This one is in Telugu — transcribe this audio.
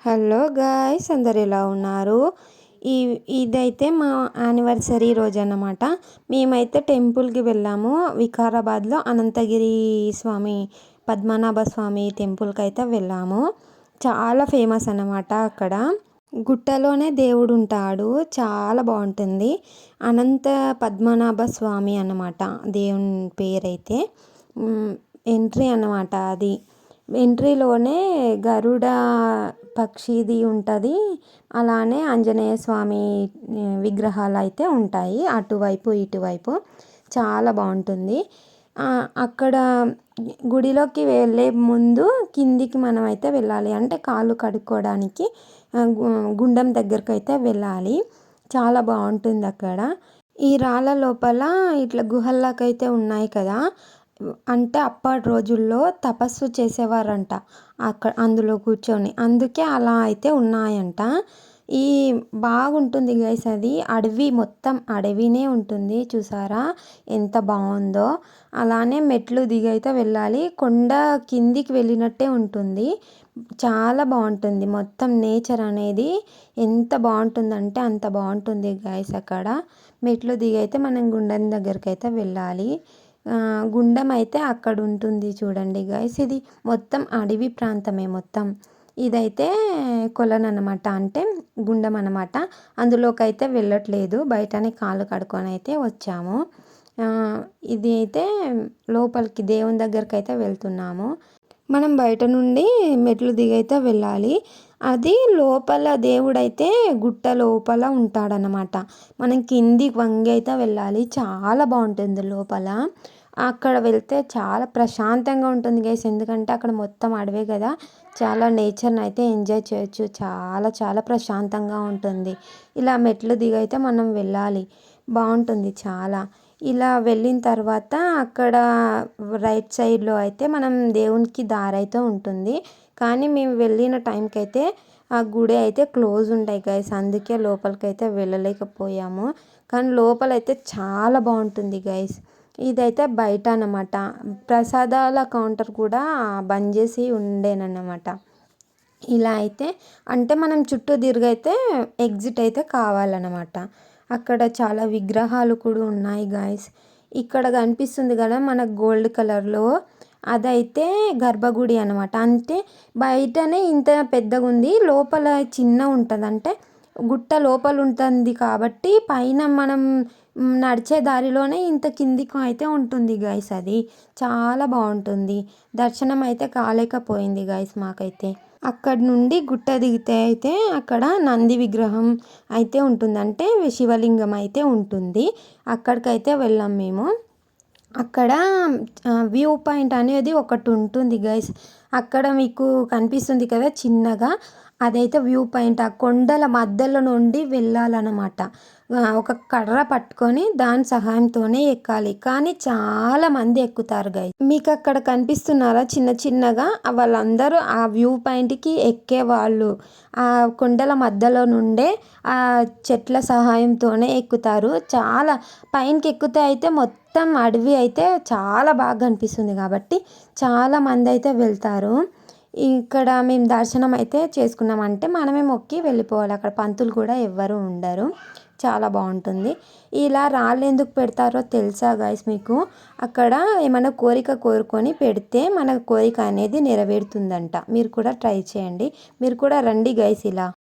హలో గాయ్స్, అందరు ఎలా ఉన్నారు? ఈ ఇదైతే మా యానివర్సరీ రోజు అన్నమాట. మేమైతే టెంపుల్కి వెళ్ళాము. వికారాబాద్లో అనంతగిరి స్వామి, పద్మనాభ స్వామి టెంపుల్కి అయితే వెళ్ళాము. చాలా ఫేమస్ అన్నమాట. అక్కడ గుట్టలోనే దేవుడు ఉంటాడు. చాలా బాగుంటుంది. అనంత పద్మనాభ స్వామి అన్నమాట దేవుని పేరైతే. ఎంట్రీ అన్నమాట అది. ఎంట్రీలోనే గరుడ పక్షిది ఉంటుంది. అలానే ఆంజనేయ స్వామి విగ్రహాలు అయితే ఉంటాయి అటువైపు ఇటువైపు. చాలా బాగుంటుంది. అక్కడ గుడిలోకి వెళ్ళే ముందు కిందికి మనం అయితే వెళ్ళాలి. అంటే కాళ్ళు కడుక్కోవడానికి గుండం దగ్గరకు అయితే వెళ్ళాలి. చాలా బాగుంటుంది అక్కడ. ఈ రాళ్ళ లోపల ఇట్లా గుహల్లాకైతే ఉన్నాయి కదా. అంటే అప్పటి రోజుల్లో తపస్సు చేసేవారంట అక్కడ అందులో కూర్చొని. అందుకే అలా అయితే ఉన్నాయంట. ఈ బాగుంటుంది గైస్. అది అడవి, మొత్తం అడవినే ఉంటుంది. చూసారా ఎంత బాగుందో. అలానే మెట్లు దిగి అయితే వెళ్ళాలి. కొండ కిందికి వెళ్ళినట్టే ఉంటుంది. చాలా బాగుంటుంది. మొత్తం నేచర్ అనేది ఎంత బాగుంటుందంటే అంత బాగుంటుంది గైస్. అక్కడ మెట్లు దిగి అయితే మనం గుండం దగ్గరికి అయితే వెళ్ళాలి. గుండం అయితే అక్కడ ఉంటుంది చూడండి గైస్. ఇది మొత్తం అడవి ప్రాంతమే మొత్తం. ఇదైతే కొలను అనమాట, అంటే గుండం అనమాట. అందులోకి అయితే వెళ్ళట్లేదు, బయటనే కాళ్ళు కడుక్కొని అయితే వచ్చాము. ఇది అయితే లోపలికి దేవుని దగ్గరికి అయితే వెళ్తున్నాము. మనం బయట నుండి మెట్లు దిగైతే వెళ్ళాలి. అది లోపల దేవుడైతే గుట్ట లోపల ఉంటాడనమాట. మనం కిందికి వంగి అయితే వెళ్ళాలి. చాలా బాగుంటుంది లోపల. అక్కడ వెళ్తే చాలా ప్రశాంతంగా ఉంటుంది గైస్. ఎందుకంటే అక్కడ మొత్తం అడవే కదా. చాలా నేచర్ని అయితే ఎంజాయ్ చేయొచ్చు. చాలా చాలా ప్రశాంతంగా ఉంటుంది. ఇలా మెట్లు దిగైతే మనం వెళ్ళాలి. బాగుంటుంది చాలా. ఇలా వెళ్ళిన తర్వాత అక్కడ రైట్ సైడ్లో అయితే మనం దేవునికి దారి అయితే ఉంటుంది. కానీ మేము వెళ్ళిన టైంకి అయితే ఆ గుడి అయితే క్లోజ్ ఉంటాయి గైస్. అందుకే లోపలికి అయితే వెళ్ళలేకపోయాము. కానీ లోపలైతే చాలా బాగుంటుంది గైస్. ఇదైతే బయట అన్నమాట. ప్రసాదాల కౌంటర్ కూడా బంద్ చేసి ఉండేనన్నమాట. ఇలా అయితే అంటే మనం చుట్టూ తిరిగైతే ఎగ్జిట్ అయితే కావాలన్నమాట. అక్కడ చాలా విగ్రహాలు కూడా ఉన్నాయి గాయస్. ఇక్కడ కనిపిస్తుంది కదా మనకు గోల్డ్ కలర్లో, అదైతే గర్భగుడి అనమాట. అంటే బయటనే ఇంత పెద్దగా ఉంది, లోపల చిన్న ఉంటుంది. అంటే గుట్ట లోపల ఉంటుంది కాబట్టి పైన మనం నడిచే దారిలోనే ఇంత కిందికి అయితే ఉంటుంది గైస్. అది చాలా బాగుంటుంది. దర్శనం అయితే కాలేకపోయింది గైస్ మాకైతే. అక్కడ నుండి గుట్ట దిగితే అయితే అక్కడ నంది విగ్రహం అయితే ఉంటుంది. అంటే శివలింగం అయితే ఉంటుంది. అక్కడికైతే వెళ్ళాం మేము. అక్కడ వ్యూ పాయింట్ అనేది ఒకటి ఉంటుంది గైస్. అక్కడ మీకు కనిపిస్తుంది కదా చిన్నగా, అదైతే వ్యూ పాయింట్. ఆ కొండల మధ్యలో నుండి వెళ్ళాలన్నమాట. ఒక కర్ర పట్టుకొని దాని సహాయంతోనే ఎక్కాలి. కానీ చాలా మంది ఎక్కుతారు గైస్. మీకు అక్కడ కనిపిస్తున్నారా చిన్న చిన్నగా, వాళ్ళందరూ ఆ వ్యూ పాయింట్కి ఎక్కేవాళ్ళు. ఆ కొండల మధ్యలో నుండే ఆ చెట్ల సహాయంతోనే ఎక్కుతారు. చాలా పైనకి ఎక్కితే అయితే మొత్తం అడవి అయితే చాలా బాగా కనిపిస్తుంది కాబట్టి చాలా మంది అయితే వెళ్తారు. ఇక్కడ మేము దర్శనం అయితే చేసుకున్నామంటే మనమే మొక్కి వెళ్ళిపోవాలి. అక్కడ పంతులు కూడా ఎవ్వరు ఉండరు. చాలా బాగుంటుంది. ఇలా రాళ్ళు ఎందుకు పెడతారో తెలుసా గైస్ మీకు? అక్కడ ఏమైనా కోరిక కోరుకొని పెడితే మన కోరిక అనేది నెరవేరుతుందంట. మీరు కూడా ట్రై చేయండి. మీరు కూడా రండి గైస్ ఇలా.